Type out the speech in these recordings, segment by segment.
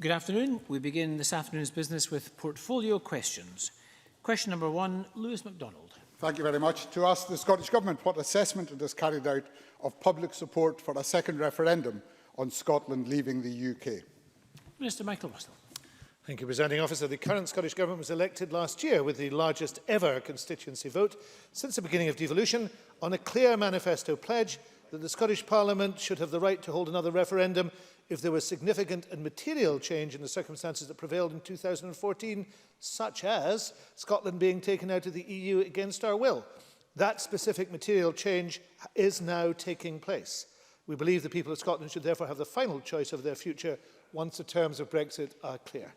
Good afternoon. We begin this afternoon's business with portfolio questions. Question number 1, Lewis MacDonald. Thank you very much. To ask the Scottish Government what assessment it has carried out of public support for a second referendum on Scotland leaving the UK. Minister Michael Russell. Thank you, Presiding Officer. The current Scottish Government was elected last year with the largest ever constituency vote since the beginning of devolution on a clear manifesto pledge that the Scottish Parliament should have the right to hold another referendum if there was significant and material change in the circumstances that prevailed in 2014, such as Scotland being taken out of the EU against our will. That specific material change is now taking place. We believe the people of Scotland should therefore have the final choice of their future once the terms of Brexit are clear.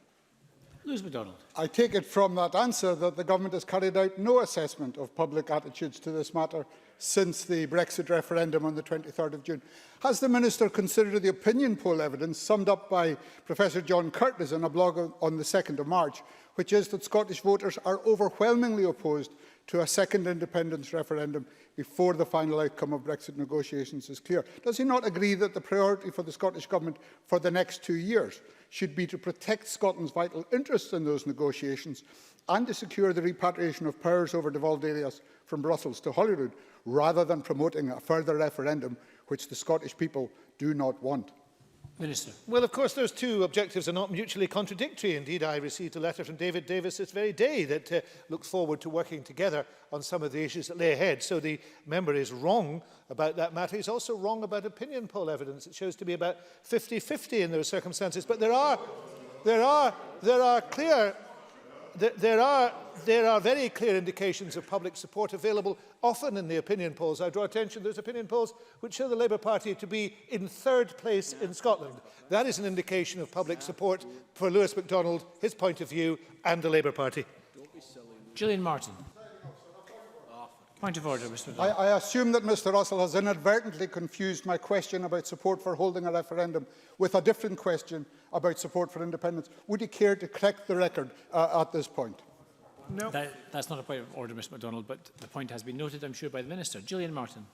Lewis MacDonald. I take it from that answer that the Government has carried out no assessment of public attitudes to this matter since the Brexit referendum on the 23rd of June. Has the Minister considered the opinion poll evidence summed up by Professor John Curtis in a blog on the 2nd of March, which is that Scottish voters are overwhelmingly opposed to a second independence referendum before the final outcome of Brexit negotiations is clear? Does he not agree that the priority for the Scottish Government for the next 2 years should be to protect Scotland's vital interests in those negotiations and to secure the repatriation of powers over devolved areas from Brussels to Holyrood, rather than promoting a further referendum which the Scottish people do not want? Minister. Well, of course, those two objectives are not mutually contradictory. Indeed, I received a letter from David Davis this very day that looks forward to working together on some of the issues that lay ahead. So the member is wrong about that matter. He's also wrong about opinion poll evidence. It shows to be about 50-50 in those circumstances. But there are very clear indications of public support available often in the opinion polls. I draw attention to those opinion polls which show the Labour Party to be in 3rd place in Scotland. That is an indication of public support for Lewis MacDonald, his point of view, and the Labour Party. Gillian Martin. Point of order, Mr. MacDonald. I assume that Mr Russell has inadvertently confused my question about support for holding a referendum with a different question about support for independence. Would you care to correct the record at this point? No. That's not a point of order, Mr. MacDonald, but the point has been noted, I'm sure, by the Minister. Gillian Martin.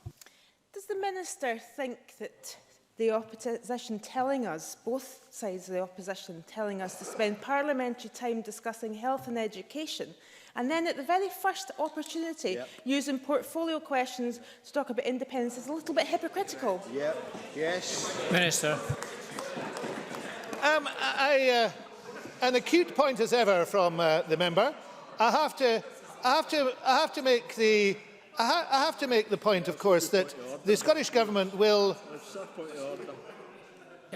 Does the Minister think that the opposition telling us, both sides of the opposition telling us to spend parliamentary time discussing health and education, and then at the very first opportunity using portfolio questions to talk about independence is a little bit hypocritical? Yes. Minister. An acute point as ever from the member. I have to make the point, of course, that the Scottish Government will.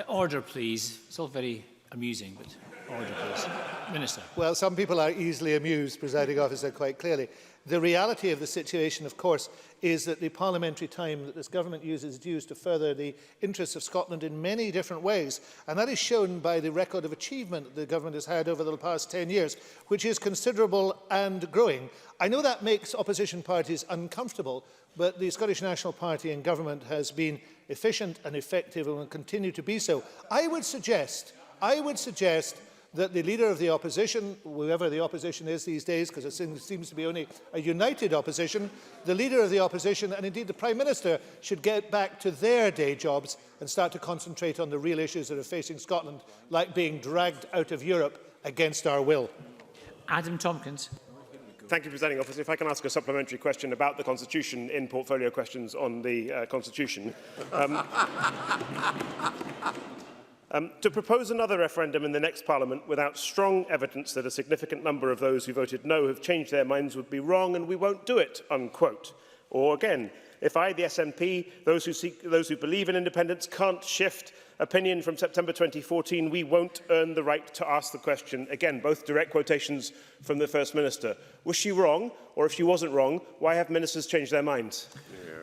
Order, please. It's all very amusing, but order, please. Minister. Well, some people are easily amused, Presiding Officer, quite clearly. The reality of the situation, of course, is that the parliamentary time that this government uses is used to further the interests of Scotland in many different ways. And that is shown by the record of achievement that the government has had over the past 10 years, which is considerable and growing. I know that makes opposition parties uncomfortable, but the Scottish National Party and government has been efficient and effective and will continue to be so. I would suggest that the Leader of the Opposition, whoever the opposition is these days, because it seems to be only a united opposition, the Leader of the Opposition and indeed the Prime Minister should get back to their day jobs and start to concentrate on the real issues that are facing Scotland, like being dragged out of Europe against our will. Adam Tompkins. Thank you, Presiding Officer. If I can ask a supplementary question about the Constitution in portfolio questions on the Constitution. To propose another referendum in the next Parliament without strong evidence that a significant number of those who voted no have changed their minds would be wrong and we won't do it, unquote. Or again, if I, the SNP, those who believe in independence can't shift opinion from September 2014, we won't earn the right to ask the question. Again, both direct quotations from the First Minister. Was she wrong? Or if she wasn't wrong, why have ministers changed their minds?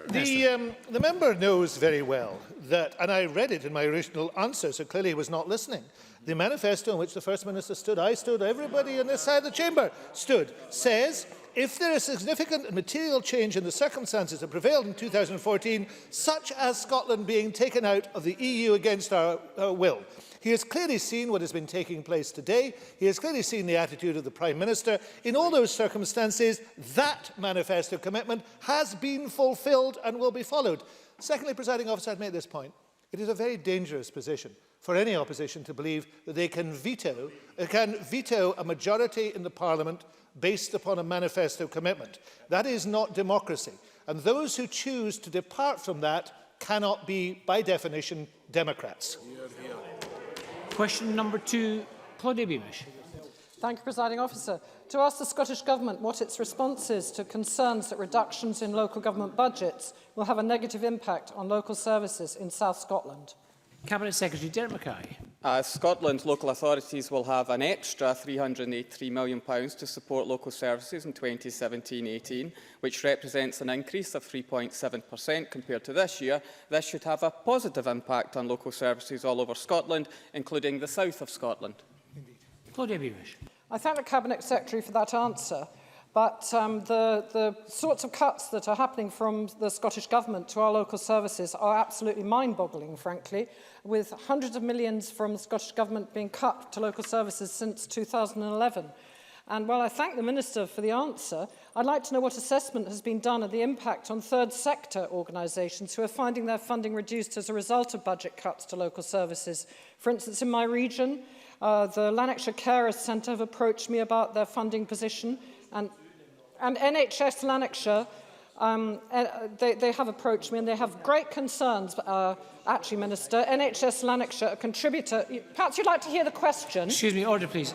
The member knows very well that, and I read it in my original answer, so clearly he was not listening. The manifesto on which the First Minister stood, I stood, everybody on this side of the chamber stood, says, if there is significant and material change in the circumstances that prevailed in 2014, such as Scotland being taken out of the EU against our will. He has clearly seen what has been taking place today. He has clearly seen the attitude of the Prime Minister. In all those circumstances, that manifesto commitment has been fulfilled and will be followed. Secondly, Presiding Officer, I'd make this point. It is a very dangerous position for any opposition to believe that they can veto a majority in the Parliament based upon a manifesto commitment. That is not democracy. And those who choose to depart from that cannot be, by definition, Democrats. Question number 2, Claudia Beamish. Thank you, Presiding Officer. To ask the Scottish Government what its response is to concerns that reductions in local government budgets will have a negative impact on local services in South Scotland. Cabinet Secretary Derek Mackay. Scotland's local authorities will have an extra £383 million to support local services in 2017-18, which represents an increase of 3.7% compared to this year. This should have a positive impact on local services all over Scotland, including the south of Scotland. Claudia Beamish. I thank the Cabinet Secretary for that answer, but the sorts of cuts that are happening from the Scottish Government to our local services are absolutely mind-boggling, frankly, with hundreds of millions from the Scottish Government being cut to local services since 2011. And while I thank the Minister for the answer, I'd like to know what assessment has been done of the impact on third sector organisations who are finding their funding reduced as a result of budget cuts to local services. For instance, in my region, the Lanarkshire Carers Centre have approached me about their funding position, and NHS Lanarkshire, they have approached me and they have great concerns. Actually, Minister, NHS Lanarkshire, a contributor, perhaps you'd like to hear the question. Excuse me, order please.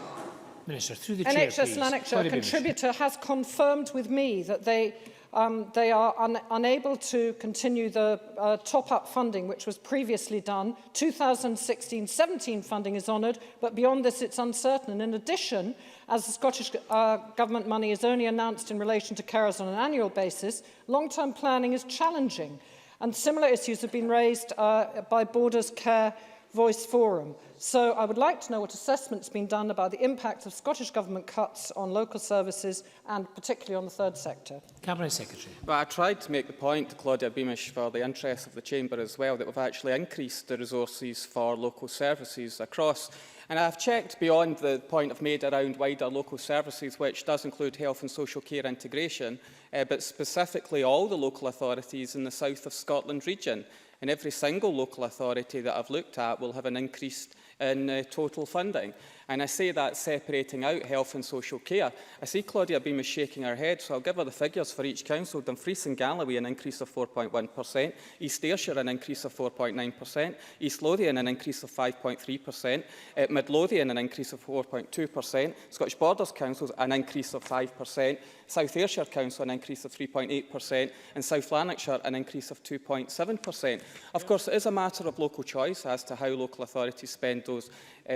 Minister, through the chair, NHS please. Lanarkshire, a contributor, has confirmed with me that they are unable to continue the top-up funding which was previously done. 2016-17 funding is honoured, but beyond this it's uncertain. And in addition, as the Scottish Government money is only announced in relation to carers on an annual basis, long-term planning is challenging. And similar issues have been raised by Borders Care Voice Forum. So I would like to know what assessment's been done about the impact of Scottish Government cuts on local services and particularly on the third sector. Cabinet Secretary. Well, I tried to make the point to Claudia Beamish for the interest of the Chamber as well that we've actually increased the resources for local services across. And I've checked beyond the point I've made around wider local services, which does include health and social care integration, but specifically all the local authorities in the south of Scotland region. And every single local authority that I've looked at will have an increase in total funding. And I say that separating out health and social care. I see Claudia Beamish shaking her head, so I'll give her the figures for each council. Dumfries and Galloway, an increase of 4.1%. East Ayrshire, an increase of 4.9%. East Lothian, an increase of 5.3%. Midlothian, an increase of 4.2%. Scottish Borders Council, an increase of 5%. South Ayrshire Council, an increase of 3.8%. And South Lanarkshire, an increase of 2.7%. Of course, it is a matter of local choice as to how local authorities spend those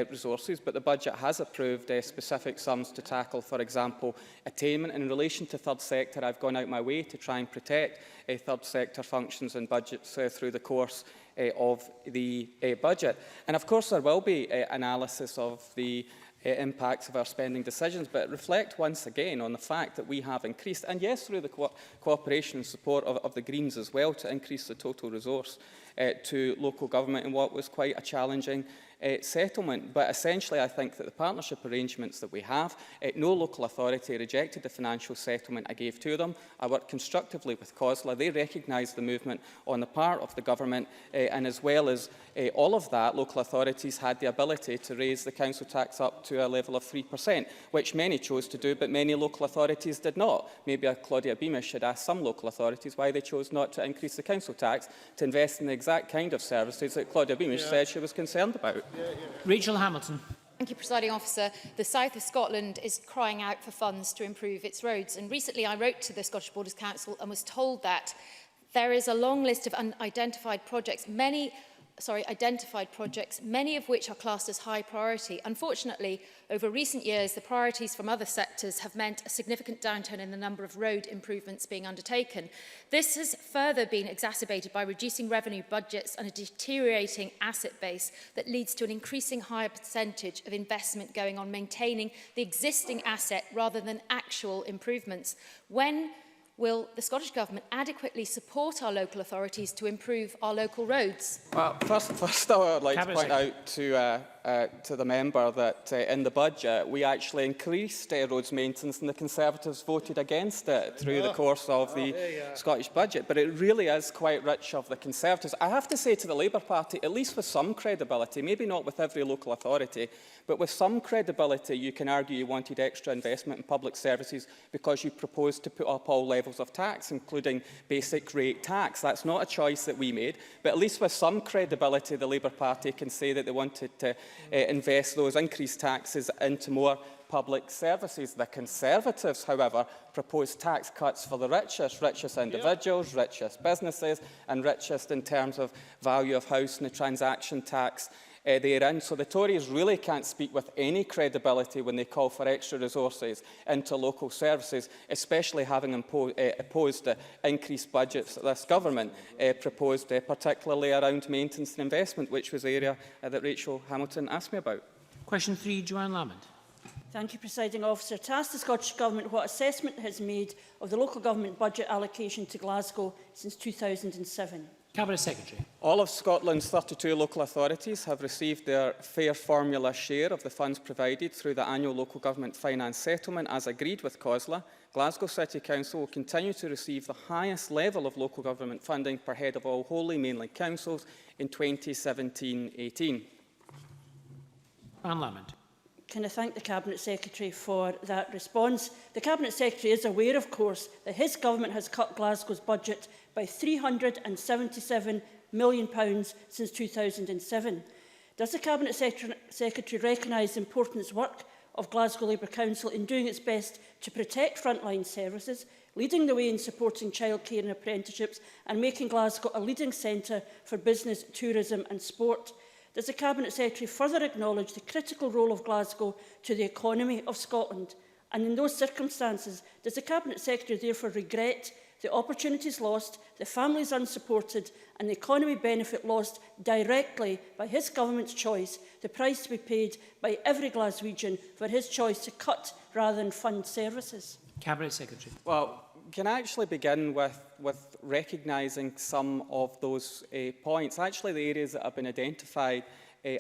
resources, but the budget has approved specific sums to tackle, for example, attainment. In relation to third sector, I've gone out my way to try and protect third sector functions and budgets through the course of the budget. And of course, there will be analysis of the impacts of our spending decisions, but reflect once again on the fact that we have increased, and yes, through the cooperation and support of the Greens as well, to increase the total resource to local government in what was quite a challenging settlement. But essentially, I think that the partnership arrangements that we have, no local authority rejected the financial settlement I gave to them. I worked constructively with COSLA. They recognised the movement on the part of the government, and as well as all of that, local authorities had the ability to raise the council tax up to a level of 3%, which many chose to do, but many local authorities did not. Maybe Claudia Beamish should ask some local authorities why they chose not to increase the council tax to invest in the exact kind of services that Claudia Beamish said she was concerned about. Rachel Hamilton. Thank you, Presiding Officer. The south of Scotland is crying out for funds to improve its roads. And recently I wrote to the Scottish Borders Council and was told that there is a long list of unidentified projects, identified projects, many of which are classed as high priority. Unfortunately, over recent years, the priorities from other sectors have meant a significant downturn in the number of road improvements being undertaken. This has further been exacerbated by reducing revenue budgets and a deteriorating asset base that leads to an increasing higher percentage of investment going on maintaining the existing asset rather than actual improvements. When will the Scottish Government adequately support our local authorities to improve our local roads? Well, first I would like to point out to to the member that in the budget we actually increased roads maintenance and the Conservatives voted against it through the course of the Scottish budget. But it really is quite rich of the Conservatives. I have to say to the Labour Party, at least with some credibility, maybe not with every local authority, but with some credibility, you can argue you wanted extra investment in public services because you proposed to put up all levels of tax, including basic rate tax. That's not a choice that we made, but at least with some credibility, the Labour Party can say that they wanted to invest those increased taxes into more public services. The Conservatives, however, proposed tax cuts for the richest individuals, richest businesses, and richest in terms of value of house and the transaction tax therein. So the Tories really can't speak with any credibility when they call for extra resources into local services, especially having opposed the increased budgets that this government proposed, particularly around maintenance and investment, which was the area that Rachel Hamilton asked me about. Question 3, Joanne Lamond. Thank you, Presiding Officer. To ask the Scottish Government what assessment it has made of the local government budget allocation to Glasgow since 2007. Cabinet Secretary. All of Scotland's 32 local authorities have received their fair formula share of the funds provided through the annual local government finance settlement as agreed with COSLA. Glasgow City Council will continue to receive the highest level of local government funding per head of all wholly mainland councils in 2017-18. Anne Lamond. Can I thank the Cabinet Secretary for that response? The Cabinet Secretary is aware, of course, that his government has cut Glasgow's budget by £377 million since 2007. Does the Cabinet Secretary recognise the important work of Glasgow Labour Council in doing its best to protect frontline services, leading the way in supporting childcare and apprenticeships, and making Glasgow a leading centre for business, tourism and sport? Does the Cabinet Secretary further acknowledge the critical role of Glasgow to the economy of Scotland? And in those circumstances, does the Cabinet Secretary therefore regret the opportunities lost, the families unsupported and the economy benefit lost directly by his government's choice, the price to be paid by every Glaswegian for his choice to cut rather than fund services? Cabinet Secretary. Well, can I actually begin with recognising some of those points? Actually, the areas that have been identified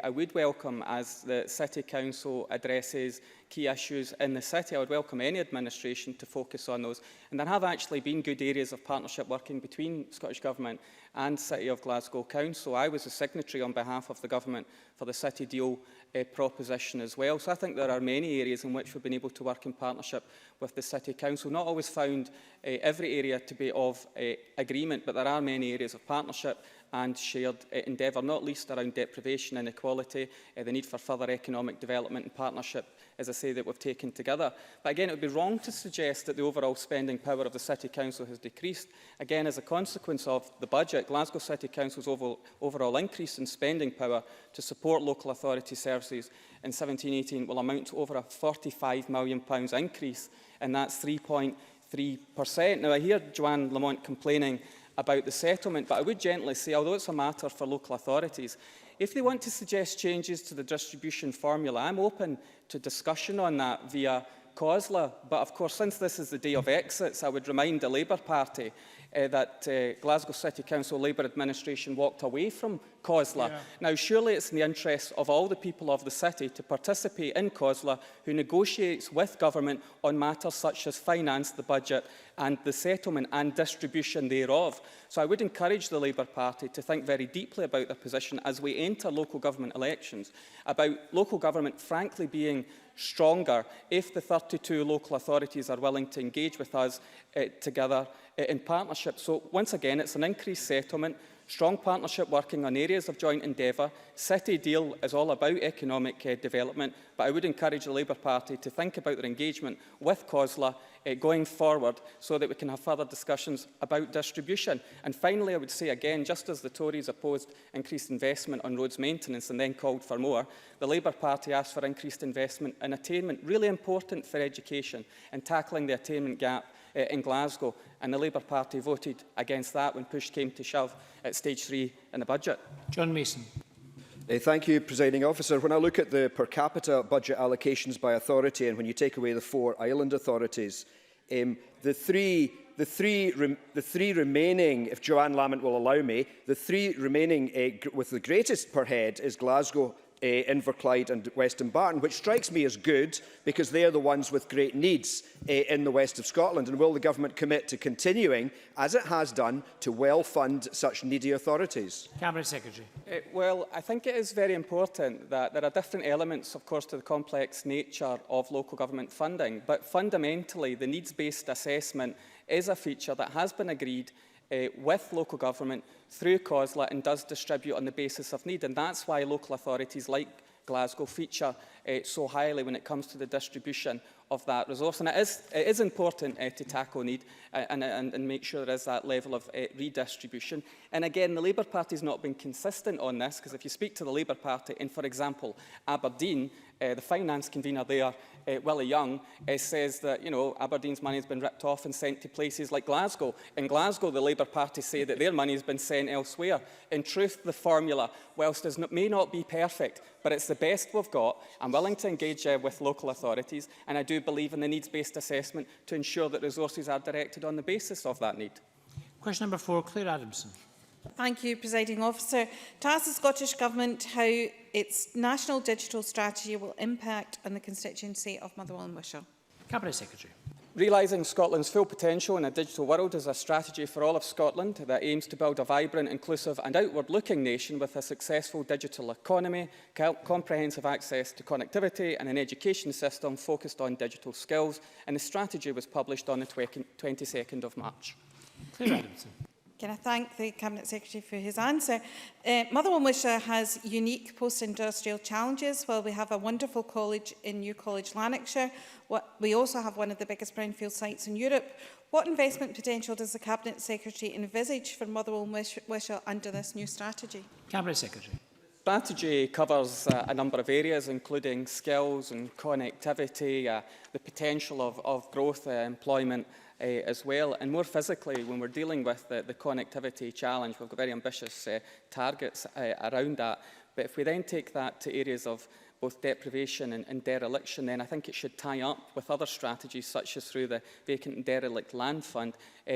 I would welcome as the City Council addresses key issues in the City. I would welcome any administration to focus on those. And there have actually been good areas of partnership working between Scottish Government and City of Glasgow Council. I was a signatory on behalf of the Government for the City Deal proposition as well. So I think there are many areas in which we've been able to work in partnership with the City Council. Not always found every area to be of agreement, but there are many areas of partnership and shared endeavour, not least around deprivation, inequality, the need for further economic development and partnership, as I say, that we've taken together. But again, it would be wrong to suggest that the overall spending power of the City Council has decreased. Again, as a consequence of the budget, Glasgow City Council's overall increase in spending power to support local authority services in 17-18 will amount to over a £45 million increase, and that's 3.3%. Now, I hear Joanne Lamont complaining about the settlement, but I would gently say, although it's a matter for local authorities, if they want to suggest changes to the distribution formula, I'm open to discussion on that via COSLA. But of course, since this is the day of exits, I would remind the Labour Party that Glasgow City Council Labour administration walked away from COSLA. Yeah. Now, surely it's in the interests of all the people of the city to participate in COSLA, who negotiates with government on matters such as finance, the budget and the settlement and distribution thereof. So I would encourage the Labour Party to think very deeply about their position as we enter local government elections, about local government frankly being stronger if the 32 local authorities are willing to engage with us together in partnership. So once again, it's an increased settlement, strong partnership working on areas of joint endeavour. City Deal is all about economic development, but I would encourage the Labour Party to think about their engagement with COSLA going forward so that we can have further discussions about distribution. And finally, I would say again, just as the Tories opposed increased investment on roads maintenance and then called for more, the Labour Party asked for increased investment in attainment, really important for education and tackling the attainment gap in Glasgow, and the Labour Party voted against that when push came to shove at stage 3 in the budget. John Mason. Thank you, Presiding Officer. When I look at the per capita budget allocations by authority, and when you take away the 4 island authorities, the three remaining, if Joanne Lamont will allow me, the 3 remaining with the greatest per head is Glasgow, Inverclyde and Weston Barton, which strikes me as good because they are the ones with great needs in the west of Scotland. And will the government commit to continuing, as it has done, to well fund such needy authorities? Cabinet Secretary. Well, I think it is very important that there are different elements, of course, to the complex nature of local government funding. But fundamentally, the needs-based assessment is a feature that has been agreed with local government through COSLA and does distribute on the basis of need. And that's why local authorities like Glasgow feature so highly when it comes to the distribution of that resource. And it is important to tackle need and make sure there is that level of redistribution. And again, the Labour Party has not been consistent on this, because if you speak to the Labour Party in, for example, Aberdeen, the finance convener there, Willie Young, says that, you know, Aberdeen's money has been ripped off and sent to places like Glasgow. In Glasgow, the Labour Party say that their money has been sent elsewhere. In truth, the formula, whilst it may not be perfect, but it's the best we've got. I'm willing to engage with local authorities, and I do believe in the needs-based assessment to ensure that resources are directed on the basis of that need. Question number 4, Claire Adamson. Thank you, Presiding Officer. To ask the Scottish Government how its national digital strategy will impact on the constituency of Motherwell and Wishaw. Cabinet Secretary. Realising Scotland's full potential in a digital world is a strategy for all of Scotland that aims to build a vibrant, inclusive and outward-looking nation with a successful digital economy, comprehensive access to connectivity and an education system focused on digital skills. And the strategy was published on the 22nd of March. Claire Adamson. Can I thank the Cabinet Secretary for his answer? Motherwell and Wishaw has unique post-industrial challenges. While we have a wonderful college in New College, Lanarkshire, we also have one of the biggest brownfield sites in Europe. What investment potential does the Cabinet Secretary envisage for Motherwell and Wishaw under this new strategy? Cabinet Secretary. Strategy covers a number of areas, including skills and connectivity, the potential of growth, employment, as well. And more physically, when we're dealing with the connectivity challenge, we've got very ambitious targets around that. But if we then take that to areas of both deprivation and dereliction, then I think it should tie up with other strategies, such as through the Vacant and Derelict Land Fund,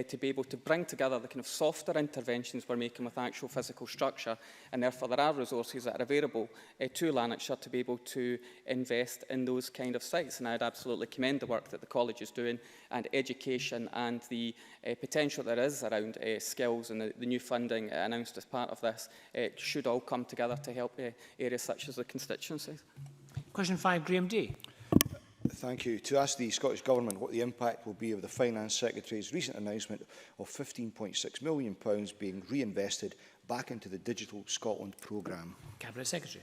to be able to bring together the kind of softer interventions we're making with actual physical structure. And therefore, there are resources that are available to Lanarkshire to be able to invest in those kind of sites. And I'd absolutely commend the work that the college is doing, and education and the potential there is around skills, and the new funding announced as part of this should all come together to help areas such as the constituencies. Question 5, Graham Day. Thank you. To ask the Scottish Government what the impact will be of the Finance Secretary's recent announcement of £15.6 million being reinvested back into the Digital Scotland programme. Cabinet Secretary.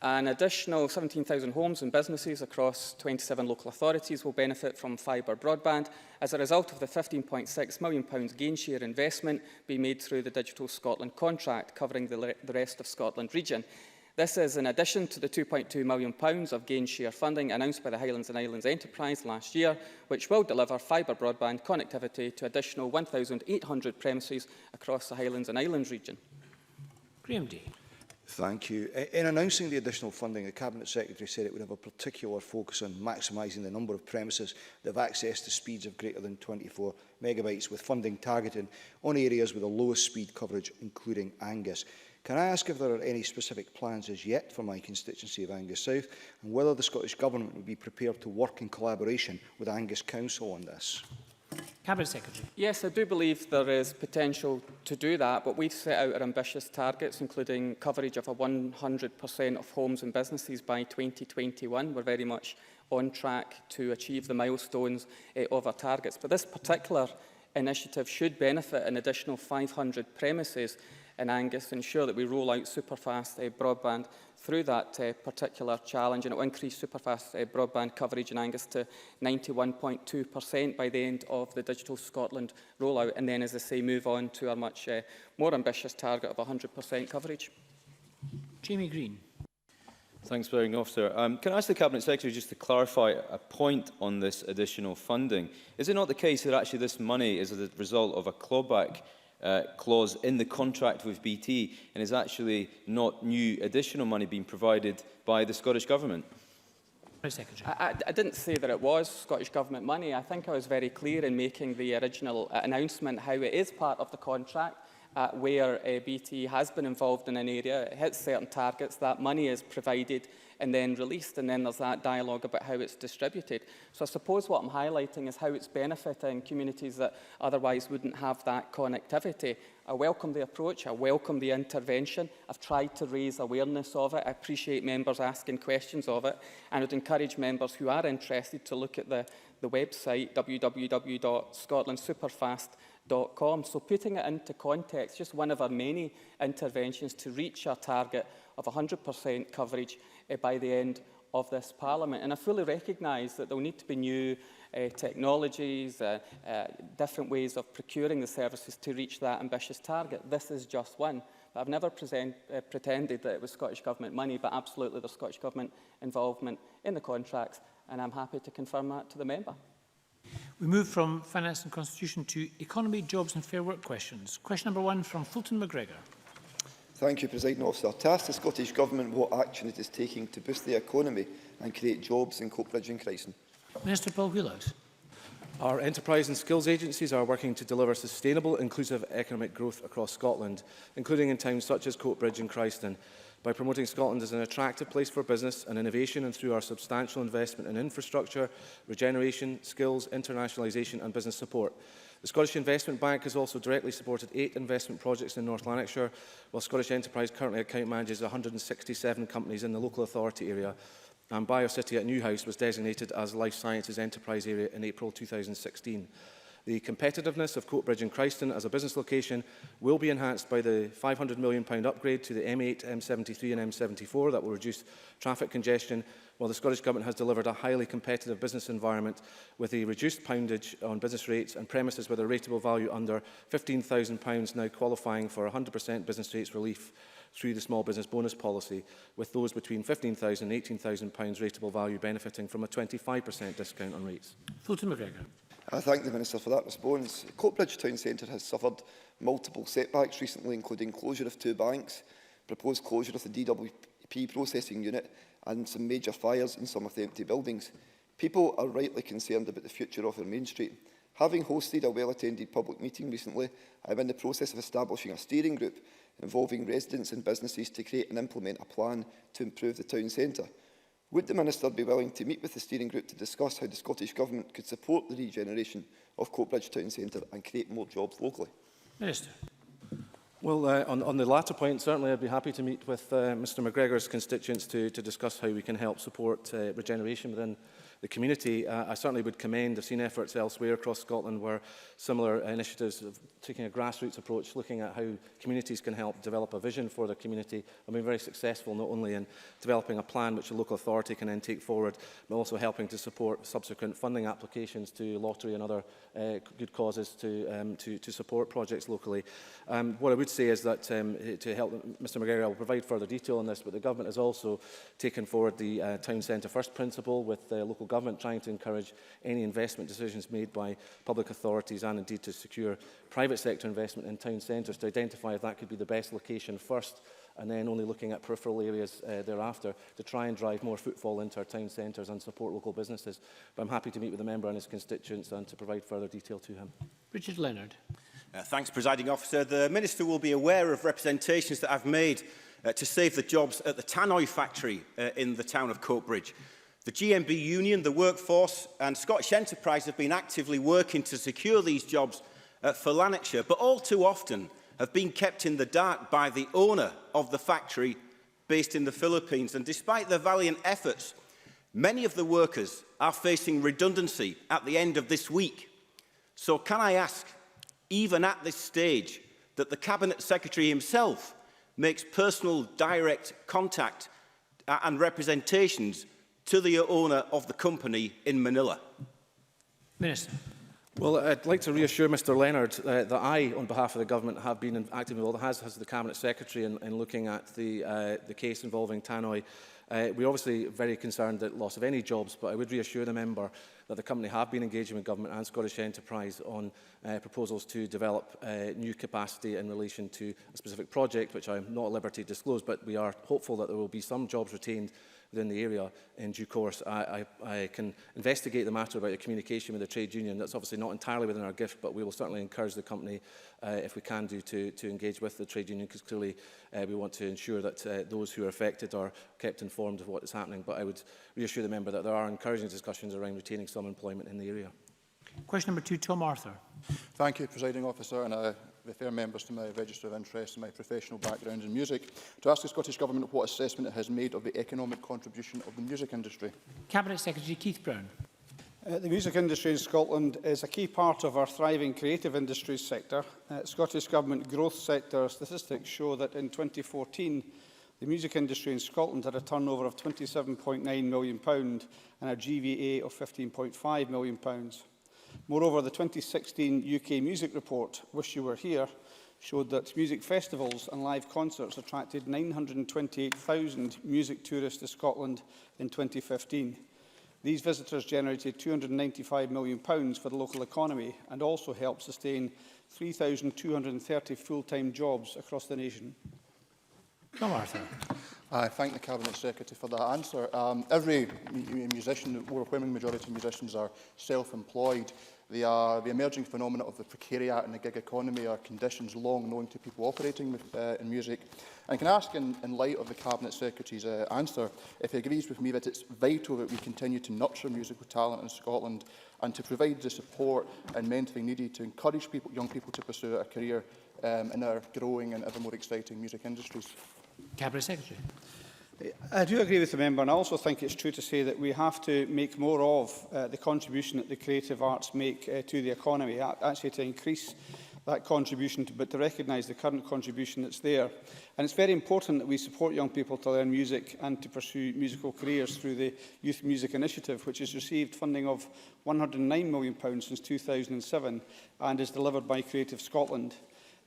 An additional 17,000 homes and businesses across 27 local authorities will benefit from fibre broadband as a result of the £15.6 million gain share investment being made through the Digital Scotland contract covering the rest of Scotland region. This is in addition to the £2.2 million of gain share funding announced by the Highlands and Islands Enterprise last year, which will deliver fibre broadband connectivity to additional 1,800 premises across the Highlands and Islands region. Graham Day. Thank you. In announcing the additional funding, the Cabinet Secretary said it would have a particular focus on maximising the number of premises that have access to speeds of greater than 24 megabytes, with funding targeted on areas with the lowest speed coverage, including Angus. Can I ask if there are any specific plans as yet for my constituency of Angus South, and whether the Scottish Government would be prepared to work in collaboration with Angus Council on this? Cabinet Secretary. Yes, I do believe there is potential to do that, but we've set out our ambitious targets, including coverage of 100% of homes and businesses by 2021. We're very much on track to achieve the milestones of our targets. But this particular initiative should benefit an additional 500 premises in Angus, ensure that we roll out superfast broadband through that particular challenge, and it will increase superfast broadband coverage in Angus to 91.2% by the end of the Digital Scotland rollout, and then, as I say, move on to a much more ambitious target of 100% coverage. Jamie Green. Thanks, Presiding Officer. Can I ask the Cabinet Secretary just to clarify a point on this additional funding? Is it not the case that actually this money is a result of a clawback clause in the contract with BT, and is actually not new additional money being provided by the Scottish Government? I didn't say that it was Scottish Government money. I think I was very clear in making the original announcement how it is part of the contract, at where BT has been involved in an area, it hits certain targets, that money is provided and then released, and then there's that dialogue about how it's distributed. So I suppose what I'm highlighting is how it's benefiting communities that otherwise wouldn't have that connectivity. I welcome the approach, I welcome the intervention. I've tried to raise awareness of it. I appreciate members asking questions of it, and I would encourage members who are interested to look at the website www.scotlandsuperfast.com. So putting it into context, just one of our many interventions to reach our target of 100% coverage by the end of this Parliament. And I fully recognise that there will need to be new technologies, different ways of procuring the services to reach that ambitious target. This is just one. But I've never pretended that it was Scottish Government money, but absolutely there's Scottish Government involvement in the contracts, and I'm happy to confirm that to the member. We move from Finance and Constitution to Economy, Jobs and Fair Work questions. Question number 1 from Fulton McGregor. Thank you, Presiding Officer. To ask the Scottish Government what action it is taking to boost the economy and create jobs in Coatbridge and Christen. Minister Paul Wheelhouse. Our enterprise and skills agencies are working to deliver sustainable, inclusive economic growth across Scotland, including in towns such as Coatbridge and Christen, by promoting Scotland as an attractive place for business and innovation, and through our substantial investment in infrastructure, regeneration, skills, internationalisation and business support. The Scottish Investment Bank has also directly supported 8 investment projects in North Lanarkshire, while Scottish Enterprise currently account manages 167 companies in the local authority area, and BioCity at Newhouse was designated as Life Sciences Enterprise Area in April 2016. The competitiveness of Coatbridge and Christen as a business location will be enhanced by the £500 million upgrade to the M8, M73 and M74 that will reduce traffic congestion, while the Scottish Government has delivered a highly competitive business environment with a reduced poundage on business rates and premises with a rateable value under £15,000 now qualifying for 100% business rates relief through the small business bonus policy, with those between £15,000 and £18,000 rateable value benefiting from a 25% discount on rates. Fulton McGregor. I thank the Minister for that response. Coatbridge Town Centre has suffered multiple setbacks recently, including closure of 2 banks, proposed closure of the DWP processing unit and some major fires in some of the empty buildings. People are rightly concerned about the future of their Main Street. Having hosted a well-attended public meeting recently, I am in the process of establishing a steering group involving residents and businesses to create and implement a plan to improve the town centre. Would the Minister be willing to meet with the steering group to discuss how the Scottish Government could support the regeneration of Coatbridge Town Centre and create more jobs locally? Minister. Well, on the latter point, certainly I'd be happy to meet with Mr McGregor's constituents to discuss how we can help support regeneration within the community. I certainly would commend, I've seen efforts elsewhere across Scotland where similar initiatives of taking a grassroots approach, looking at how communities can help develop a vision for their community, and been very successful not only in developing a plan which the local authority can then take forward, but also helping to support subsequent funding applications to lottery and other good causes to support projects locally. What I would say is that to help Mr McGregor, I will provide further detail on this, but the Government has also taken forward the Town Centre First principle with local government trying to encourage any investment decisions made by public authorities and indeed to secure private sector investment in town centres to identify if that could be the best location first, and then only looking at peripheral areas thereafter to try and drive more footfall into our town centres and support local businesses. But I'm happy to meet with the member and his constituents and to provide further detail to him. Richard Leonard. Thanks, Presiding Officer. The Minister will be aware of representations that I've made to save the jobs at the tannoy factory in the town of Coatbridge. The GMB Union, the workforce and Scottish Enterprise have been actively working to secure these jobs for Lanarkshire, but all too often have been kept in the dark by the owner of the factory based in the Philippines. And despite their valiant efforts, many of the workers are facing redundancy at the end of this week. So can I ask, even at this stage, that the Cabinet Secretary himself makes personal direct contact and representations to the owner of the company in Manila? Minister. Well, I'd like to reassure Mr Leonard that I, on behalf of the Government, have been actively involved, as has the Cabinet Secretary, in looking at the case involving tannoy. We're obviously very concerned at loss of any jobs, but I would reassure the member that the company have been engaging with Government and Scottish Enterprise on proposals to develop new capacity in relation to a specific project, which I'm not at liberty to disclose, but we are hopeful that there will be some jobs retained within the area in due course. I can investigate the matter about the communication with the trade union. That's obviously not entirely within our gift, but we will certainly encourage the company, if we can do, to engage with the trade union, because clearly we want to ensure that those who are affected are kept informed of what is happening. But I would reassure the member that there are encouraging discussions around retaining some employment in the area. Question number 2, Tom Arthur. Thank you, Presiding Officer, and I refer members to my register of interest and my professional background in music to ask the Scottish Government what assessment it has made of the economic contribution of the music industry. Cabinet Secretary Keith Brown. The music industry in Scotland is a key part of our thriving creative industries sector. Scottish Government growth sector statistics show that in 2014, the music industry in Scotland had a turnover of £27.9 million and a GVA of £15.5 million. Moreover, the 2016 UK Music Report, Wish You Were Here, showed that music festivals and live concerts attracted 928,000 music tourists to Scotland in 2015. These visitors generated £295 million for the local economy and also helped sustain 3,230 full-time jobs across the nation. Tom Arthur. I thank the Cabinet Secretary for that answer. Every musician, the overwhelming majority of musicians are self-employed. The emerging phenomena of the precariat and the gig economy are conditions long known to people operating in music. And can I ask, in light of the Cabinet Secretary's answer, if he agrees with me that it's vital that we continue to nurture musical talent in Scotland and to provide the support and mentoring needed to encourage young people to pursue a career in our growing and ever more exciting music industries? Cabinet Secretary. I do agree with the member, and I also think it's true to say that we have to make more of the contribution that the creative arts make to the economy, actually to increase that contribution, but to recognise the current contribution that's there. And it's very important that we support young people to learn music and to pursue musical careers through the Youth Music Initiative, which has received funding of £109 million since 2007 and is delivered by Creative Scotland.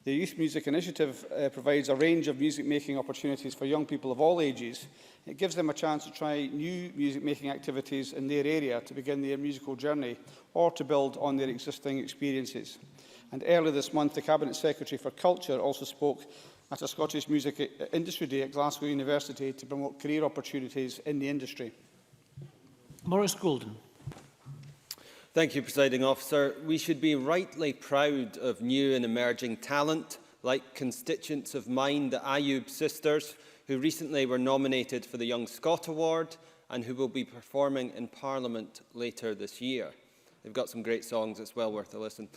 The Youth Music Initiative provides a range of music-making opportunities for young people of all ages. It gives them a chance to try new music-making activities in their area to begin their musical journey or to build on their existing experiences. And earlier this month, the Cabinet Secretary for Culture also spoke at a Scottish Music Industry Day at Glasgow University to promote career opportunities in the industry. Maurice Golden. Thank you, Presiding Officer. We should be rightly proud of new and emerging talent, like constituents of mine, the Ayub sisters, who recently were nominated for the Young Scot Award and who will be performing in Parliament later this year. They've got some great songs, it's well worth a listen.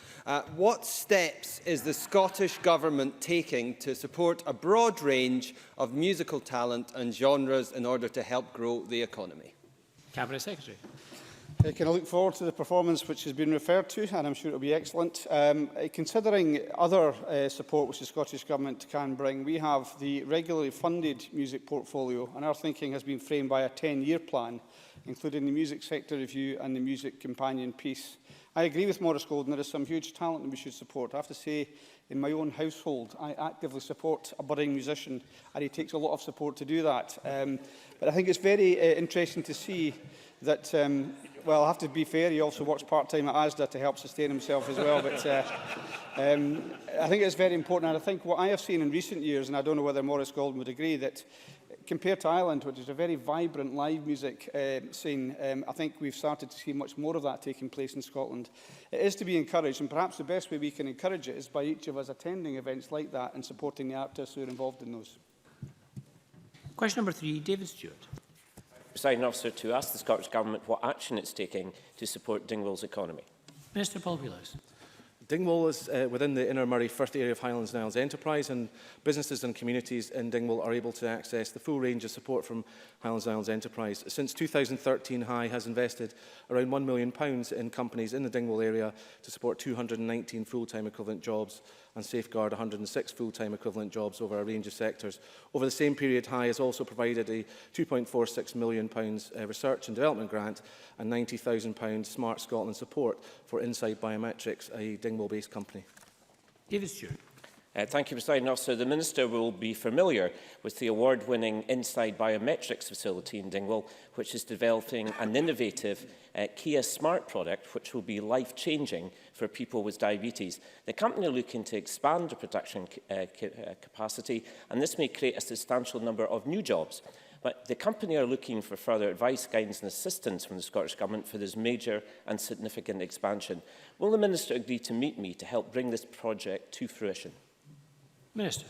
What steps is the Scottish Government taking to support a broad range of musical talent and genres in order to help grow the economy? Cabinet Secretary. Can I look forward to the performance which has been referred to, and I'm sure it will be excellent. Considering other support which the Scottish Government can bring, we have the regularly funded music portfolio, and our thinking has been framed by a 10-year plan, including the Music Sector Review and the Music Companion Piece. I agree with Maurice Golden, there is some huge talent that we should support. I have to say, in my own household, I actively support a budding musician, and it takes a lot of support to do that. But I think it's very interesting to see that, well, I have to be fair, he also works part-time at ASDA to help sustain himself as well. But I think it's very important, and I think what I have seen in recent years, and I don't know whether Maurice Golden would agree, that compared to Ireland, which is a very vibrant live music scene, I think we've started to see much more of that taking place in Scotland. It is to be encouraged, and perhaps the best way we can encourage it is by each of us attending events like that and supporting the artists who are involved in those. Question number 3, David Stewart. Presiding Officer, to ask the Scottish Government what action it's taking to support Dingwall's economy. Minister Paul Wheelhouse. Dingwall is within the Inner Murray First Area of Highlands and Isles Enterprise, and businesses and communities in Dingwall are able to access the full range of support from Highlands and Isles Enterprise. Since 2013, HI has invested around £1 million in companies in the Dingwall area to support 219 full-time equivalent jobs and safeguard 106 full-time equivalent jobs over a range of sectors. Over the same period, HI has also provided a £2.46 million research and development grant and £90,000 Smart Scotland support for Inside Biometrics, a Dingwall-based company. David Stewart. Thank you, Presiding Officer. The Minister will be familiar with the award-winning Inside Biometrics facility in Dingwall, which is developing an innovative Kia Smart product which will be life-changing for people with diabetes. The company are looking to expand the production capacity, and this may create a substantial number of new jobs. But the company are looking for further advice, guidance and assistance from the Scottish Government for this major and significant expansion. Will the Minister agree to meet me to help bring this project to fruition? Minister.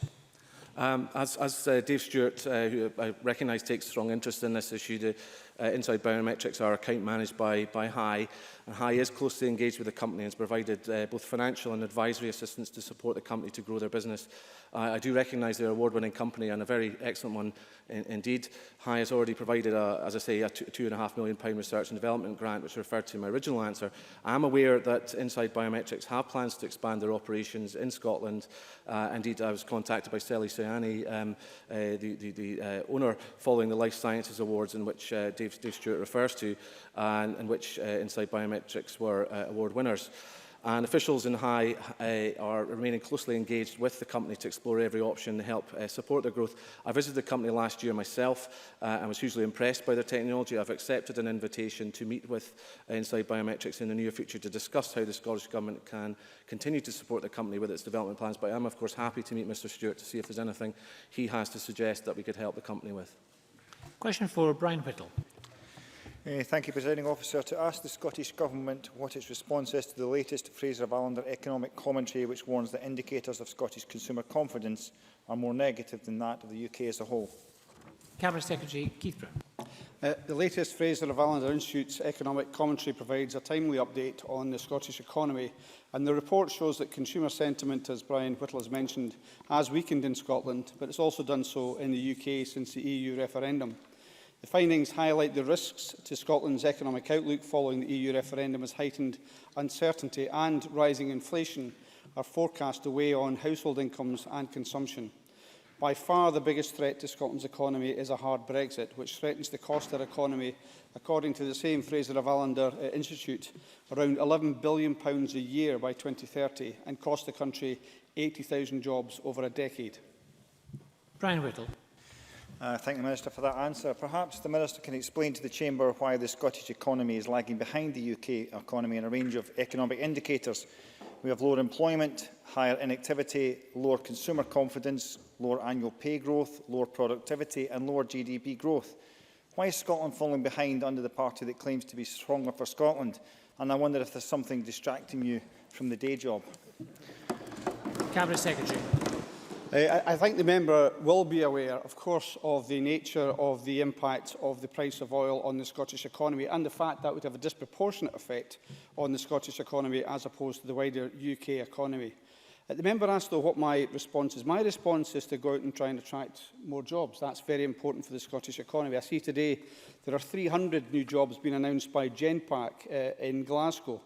As Dave Stewart, who I recognise takes strong interest in this issue, the Inside Biometrics are account managed by HAI, and HAI is closely engaged with the company and has provided both financial and advisory assistance to support the company to grow their business. I do recognise they're an award-winning company and a very excellent one indeed. HAI has already provided, as I say, a £2.5 million research and development grant, which I referred to in my original answer. I am aware that Inside Biometrics have plans to expand their operations in Scotland. Indeed, I was contacted by Sally Sayani, the owner, following the Life Sciences Awards, in which Dave Stewart refers to, and in which Inside Biometrics were award winners. And officials in HAI are remaining closely engaged with the company to explore every option to help support their growth. I visited the company last year myself and was hugely impressed by their technology. I've accepted an invitation to meet with Inside Biometrics in the near future to discuss how the Scottish Government can continue to support the company with its development plans. But I am, of course, happy to meet Mr Stewart to see if there's anything he has to suggest that we could help the company with. Question for Brian Whittle. Thank you, Presiding Officer. To ask the Scottish Government what its response is to the latest Fraser-Vallender economic commentary, which warns that indicators of Scottish consumer confidence are more negative than that of the UK as a whole. Cabinet Secretary Keith Brown. The latest Fraser-Vallender Institute's economic commentary provides a timely update on the Scottish economy, and the report shows that consumer sentiment, as Brian Whittle has mentioned, has weakened in Scotland, but it's also done so in the UK since the EU referendum. The findings highlight the risks to Scotland's economic outlook following the EU referendum, as heightened uncertainty and rising inflation are forecast to weigh on household incomes and consumption. By far the biggest threat to Scotland's economy is a hard Brexit, which threatens the cost of our economy, according to the same Fraser-Vallender Institute, around £11 billion a year by 2030 and cost the country 80,000 jobs over a decade. Brian Whittle. Thank the Minister for that answer. Perhaps the Minister can explain to the Chamber why the Scottish economy is lagging behind the UK economy in a range of economic indicators. We have lower employment, higher inactivity, lower consumer confidence, lower annual pay growth, lower productivity and lower GDP growth. Why is Scotland falling behind under the party that claims to be stronger for Scotland? And I wonder if there's something distracting you from the day job. Cabinet Secretary. I think the member will be aware, of course, of the nature of the impact of the price of oil on the Scottish economy and the fact that would have a disproportionate effect on the Scottish economy as opposed to the wider UK economy. The member asked, though, what my response is. My response is to go out and try and attract more jobs. That's very important for the Scottish economy. I see today there are 300 new jobs being announced by Genpact in Glasgow.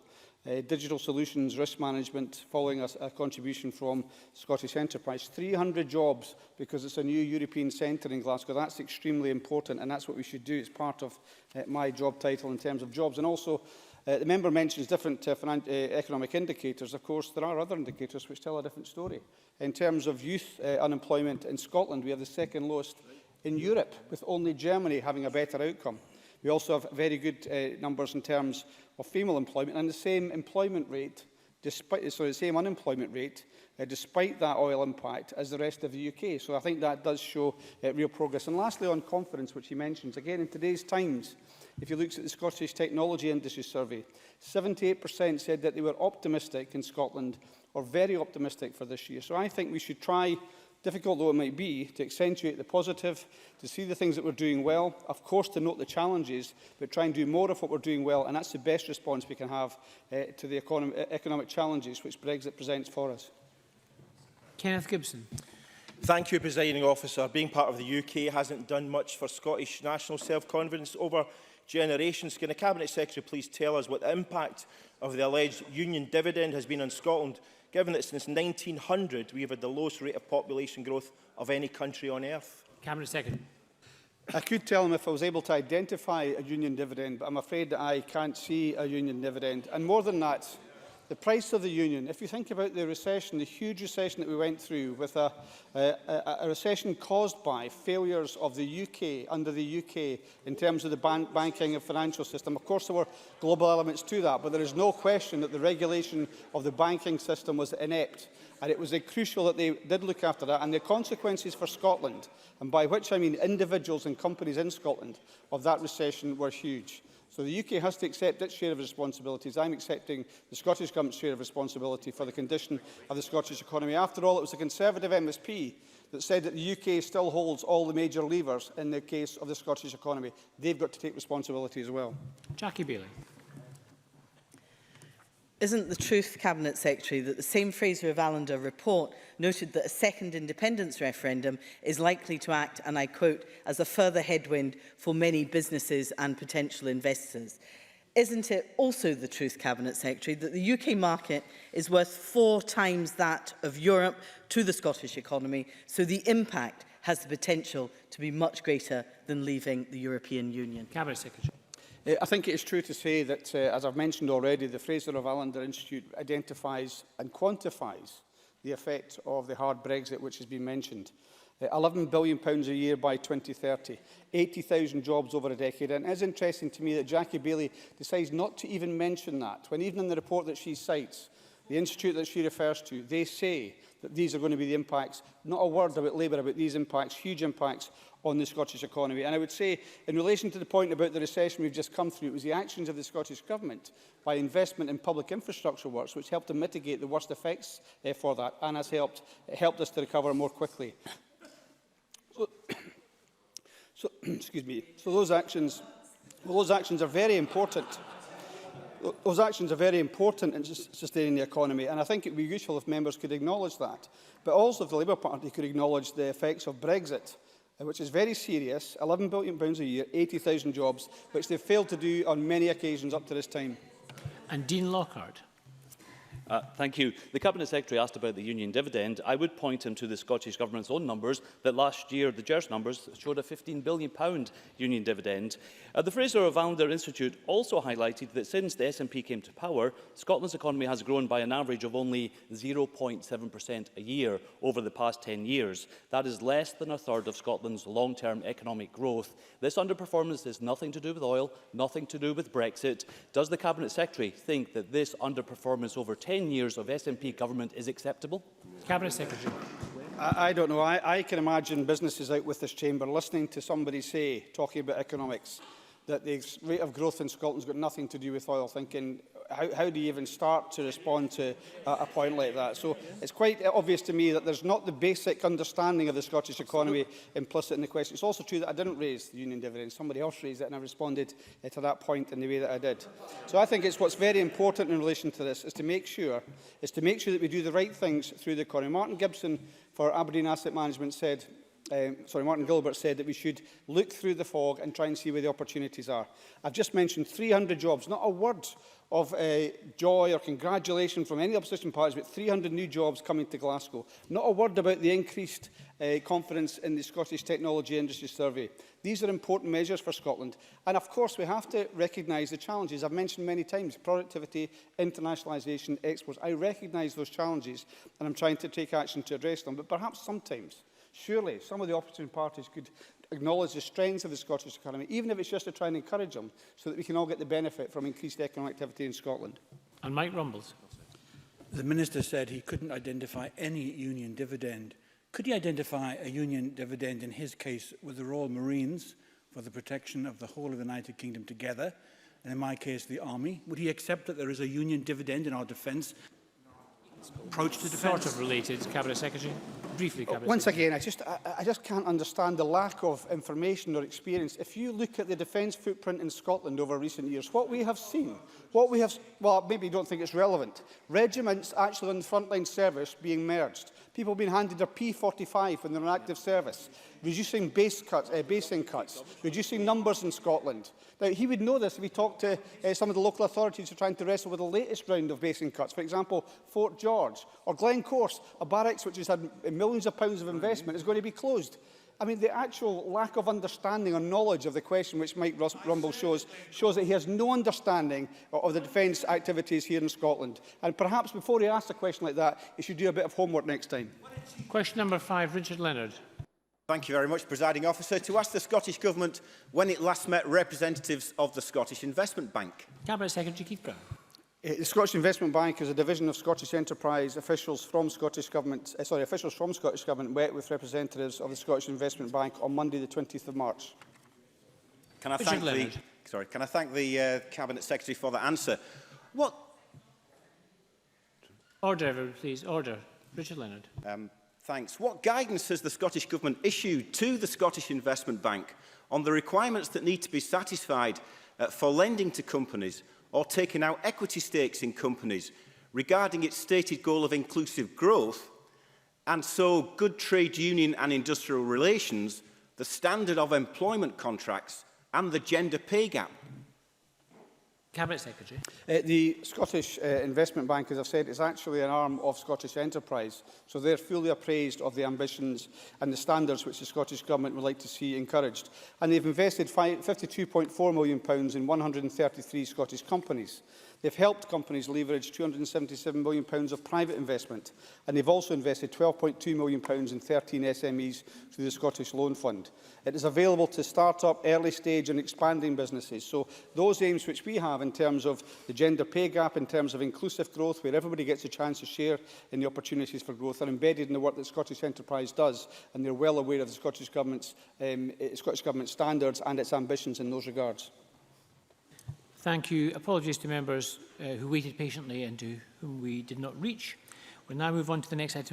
Digital solutions, risk management, following a contribution from Scottish Enterprise. 300 jobs because it's a new European centre in Glasgow. That's extremely important, and that's what we should do. It's part of my job title in terms of jobs. And also, the member mentions different economic indicators. Of course, there are other indicators which tell a different story. In terms of youth unemployment in Scotland, we have the second lowest in Europe, with only Germany having a better outcome. We also have very good numbers in terms of female employment and the same employment rate, despite the same unemployment rate, despite that oil impact as the rest of the UK. So I think that does show real progress. And lastly, on confidence, which he mentions, again in today's Times, if you look at the Scottish Technology Industry Survey, 78% said that they were optimistic in Scotland or very optimistic for this year. So I think we should try, difficult though it might be, to accentuate the positive, to see the things that we're doing well, of course to note the challenges, but try and do more of what we're doing well, and that's the best response we can have to the economic challenges which Brexit presents for us. Kenneth Gibson. Thank you, Presiding Officer. Being part of the UK hasn't done much for Scottish national self-confidence over generations. Can the Cabinet Secretary please tell us what the impact of the alleged union dividend has been on Scotland, given that since 1900 we have had the lowest rate of population growth of any country on earth? Cabinet Secretary. I could tell him if I was able to identify a union dividend, but I'm afraid that I can't see a union dividend. And more than that, the price of the union. If you think about the recession, the huge recession that we went through, with a recession caused by failures of the UK, under the UK, in terms of the banking and financial system. Of course, there were global elements to that, but there is no question that the regulation of the banking system was inept. And it was crucial that they did look after that. And the consequences for Scotland, and by which I mean individuals and companies in Scotland, of that recession were huge. So the UK has to accept its share of responsibilities. I'm accepting the Scottish Government's share of responsibility for the condition of the Scottish economy. After all, it was a Conservative MSP that said that the UK still holds all the major levers in the case of the Scottish economy. They've got to take responsibility as well. Jackie Bailey. Isn't the truth, Cabinet Secretary, that the same Fraser of Allender report noted that a second independence referendum is likely to act, and I quote, as a further headwind for many businesses and potential investors? Isn't it also the truth, Cabinet Secretary, that the UK market is worth 4 times that of Europe to the Scottish economy, so the impact has the potential to be much greater than leaving the European Union? Cabinet Secretary. I think it is true to say that, as I've mentioned already, the Fraser of Allender Institute identifies and quantifies the effect of the hard Brexit which has been mentioned. £11 billion a year by 2030, 80,000 jobs over a decade. And it is interesting to me that Jackie Bailey decides not to even mention that, when even in the report that she cites, the institute that she refers to, they say that these are going to be the impacts. Not a word about Labour about these impacts, huge impacts on the Scottish economy. And I would say, in relation to the point about the recession we've just come through, it was the actions of the Scottish Government by investment in public infrastructure works which helped to mitigate the worst effects for that, and has helped us to recover more quickly. Excuse me. So those actions are very important. Those actions are very important in sustaining the economy, and I think it would be useful if members could acknowledge that. But also if the Labour Party could acknowledge the effects of Brexit, which is very serious, £11 billion a year, 80,000 jobs, which they've failed to do on many occasions up to this time. And Dean Lockhart. Thank you. The Cabinet Secretary asked about the union dividend. I would point him to the Scottish Government's own numbers, that last year the GERS numbers showed a £15 billion union dividend. The Fraser of Allender Institute also highlighted that since the SNP came to power, Scotland's economy has grown by an average of only 0.7% a year over the past 10 years. That is less than a third of Scotland's long-term economic growth. This underperformance is nothing to do with oil, nothing to do with Brexit. Does the Cabinet Secretary think that this underperformance over 10 years of SNP government is acceptable? Cabinet Secretary. I don't know. I can imagine businesses out with this chamber listening to somebody say, talking about economics, that the rate of growth in Scotland's got nothing to do with oil, thinking, how do you even start to respond to a point like that? So it's quite obvious to me that there's not the basic understanding of the Scottish economy implicit in the question. It's also true that I didn't raise the union dividend. Somebody else raised it, and I responded to that point in the way that I did. So I think it's what's very important in relation to this is to make sure that we do the right things through the economy. Martin Gibson for Aberdeen Asset Management said, Martin Gilbert said that we should look through the fog and try and see where the opportunities are. I've just mentioned 300 jobs, not a word of joy or congratulation from any opposition parties, but 300 new jobs coming to Glasgow. Not a word about the increased confidence in the Scottish Technology Industry Survey. These are important measures for Scotland. And of course, we have to recognise the challenges. I've mentioned many times, productivity, internationalisation, exports. I recognise those challenges, and I'm trying to take action to address them. But perhaps sometimes, surely, some of the opposition parties could acknowledge the strengths of the Scottish economy, even if it's just to try and encourage them, so that we can all get the benefit from increased economic activity in Scotland. And Mike Rumbles. The Minister said he couldn't identify any union dividend. Could he identify a union dividend in his case with the Royal Marines for the protection of the whole of the United Kingdom together, and in my case the Army? Would he accept that there is a union dividend in our defence approach to defence? Sort of related, Cabinet Secretary. Briefly, Cabinet Once Secretary. again, I just can't understand the lack of information or experience. If you look at the defence footprint in Scotland over recent years, what we have seen, well, maybe you don't think it's relevant, regiments actually on the frontline service being merged, people being handed their P45 when they're in active service, reducing basing cuts, reducing numbers in Scotland. Now, he would know this if he talked to some of the local authorities who are trying to wrestle with the latest round of basing cuts. For example, Fort George or Glencorse, a barracks which has had millions of pounds of investment, is going to be closed. I mean, the actual lack of understanding or knowledge of the question which Mike Rumble shows that he has no understanding of the defence activities here in Scotland. And perhaps before he asks a question like that, he should do a bit of homework next time. Question number 5, Richard Leonard. Thank you very much, Presiding Officer. To ask the Scottish Government when it last met representatives of the Scottish Investment Bank. Cabinet Secretary Keith Brown. The Scottish Investment Bank is a division of Scottish Enterprise. Officials from Scottish Government met with representatives of the Scottish Investment Bank on Monday, the 20th of March. Can I thank the Cabinet Secretary for that answer? What? Order, everyone, please. Order. Richard Leonard. Thanks. What guidance has the Scottish Government issued to the Scottish Investment Bank on the requirements that need to be satisfied for lending to companies or taking out equity stakes in companies regarding its stated goal of inclusive growth, and so good trade union and industrial relations, the standard of employment contracts and the gender pay gap? Cabinet Secretary. The Scottish Investment Bank, as I've said, is actually an arm of Scottish Enterprise, so they're fully appraised of the ambitions and the standards which the Scottish Government would like to see encouraged. And they've invested £52.4 million in 133 Scottish companies. They've helped companies leverage £277 million of private investment, and they've also invested £12.2 million in 13 SMEs through the Scottish Loan Fund. It is available to start-up, early-stage and expanding businesses. So those aims which we have in terms of the gender pay gap, in terms of inclusive growth, where everybody gets a chance to share in the opportunities for growth, are embedded in the work that Scottish Enterprise does, and they're well aware of the Scottish Government's standards and its ambitions in those regards. Thank you. Apologies to members who waited patiently and to whom we did not reach. We'll now move on to the next item.